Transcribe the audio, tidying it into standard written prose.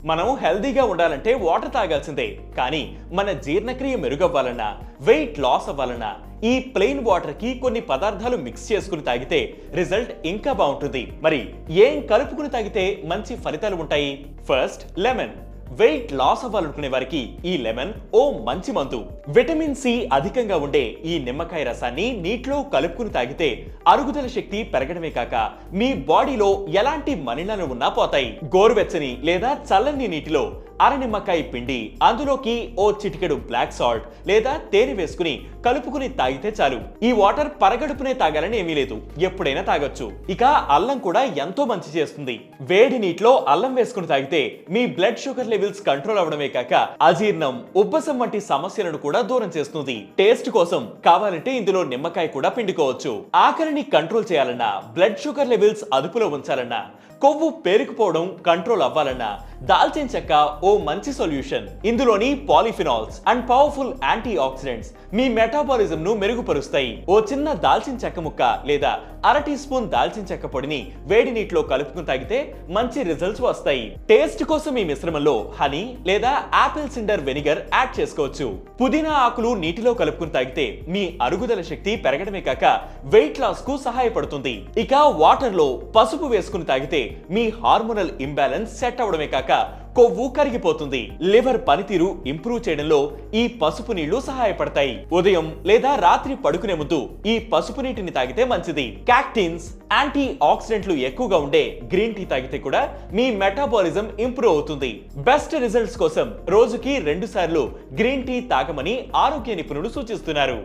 మనం హెల్దీగా ఉండాలంటే వాటర్ తాగాల్సిందే, కానీ మన జీర్ణక్రియ మెరుగవ్వాలన్నా, వెయిట్ లాస్ అవ్వాలన్నా ఈ ప్లెయిన్ వాటర్ కి కొన్ని పదార్థాలు మిక్స్ చేసుకుని తాగితే రిజల్ట్ ఇంకా బాగుంటుంది. మరి ఏం కలుపుకుని తాగితే మంచి ఫలితాలు ఉంటాయి? First, lemon. వెయిట్ లాస్ అవ్వాలనుకునే వారికి ఈ లెమన్ ఓ మంచి మందు. విటమిన్ సి అధికంగా ఉండే ఈ నిమ్మకాయ రసాన్ని నీటిలో కలుపుకుని తాగితే అరుగుదల శక్తి పెరగడమే కాక మీ బాడీలో ఎలాంటి మలినాలు ఉన్నా పోతాయి. గోరువెచ్చని లేదా చల్లని నీటిలో అర నిమ్మకాయ పిండి అందులోకి ఓ చిటికెడు బ్లాక్ సాల్ట్ లేదా తేనె వేసుకుని కలుపుకుని తాగితే చాలు. ఈ వాటర్ పరగడుపునే తాగాలని ఏమీ లేదు, ఎప్పుడైనా తాగొచ్చు. ఇక అల్లం కూడా ఎంతో మంచి చేస్తుంది. వేడి నీటిలో అల్లం వేసుకుని తాగితే మీ బ్లడ్ షుగర్ లెవెల్స్ కంట్రోల్ అవడమే కాక అజీర్ణం, ఉబ్బసం వంటి సమస్యలను కూడా దూరం చేస్తుంది. టేస్ట్ కోసం కావాలంటే ఇందులో నిమ్మకాయ కూడా పిండుకోవచ్చు. ఆకలిని కంట్రోల్ చేయాలన్నా, బ్లడ్ షుగర్ లెవెల్స్ అదుపులో ఉంచాలన్నా, కొవ్వు పేరుకుపోవడం కంట్రోల్ అవ్వాలన్నా దాల్చిన చెక్క ఓ మంచి సొల్యూషన్. ఇందులోని polyphenols and powerful antioxidants మీ మెటాబాలిజం ను మెరుగుపరుస్తాయి. ఓ చిన్న దాల్చిన చెక్క ముక్క లేదా అర టీ స్పూన్ దాల్చిన చెక్క పొడిని వేడి నీటిలో కలుపుకుని తాగితే మంచి రిజల్ట్స్ వస్తాయి. టేస్ట్ కోసం ఈ మిశ్రమంలో హనీ లేదా ఆపిల్ సిడర్ వెనిగర్ యాడ్ చేసుకోవచ్చు. పుదీనా ఆకులు నీటిలో కలుపుకుని తాగితే మీ అరుగుదల శక్తి పెరగడమే కాక వెయిట్ లాస్ కు సహాయపడుతుంది. ఇక వాటర్ లో పసుపు వేసుకుని తాగితే మీ హార్మోనల్ ఇంబ్యాలెన్స్ సెట్ అవడమే కాక కొవ్వు కరిగిపోతుంది. లివర్ పనితీరు ఇంప్రూవ్ చేయడంలో ఈ పసుపు నీళ్లు సహాయపడతాయి. ఉదయం లేదా రాత్రి పడుకునే ముందు ఈ పసుపు నీటిని తాగితే మంచిది. క్యాక్టిన్స్, యాంటీ ఆక్సిడెంట్లు ఎక్కువగా ఉండే గ్రీన్ టీ తాగితే కూడా మీ మెటాబాలిజం ఇంప్రూవ్ అవుతుంది. బెస్ట్ రిజల్ట్స్ కోసం రోజుకి 2 సార్లు గ్రీన్ టీ తాగమని ఆరోగ్య నిపుణులు సూచిస్తున్నారు.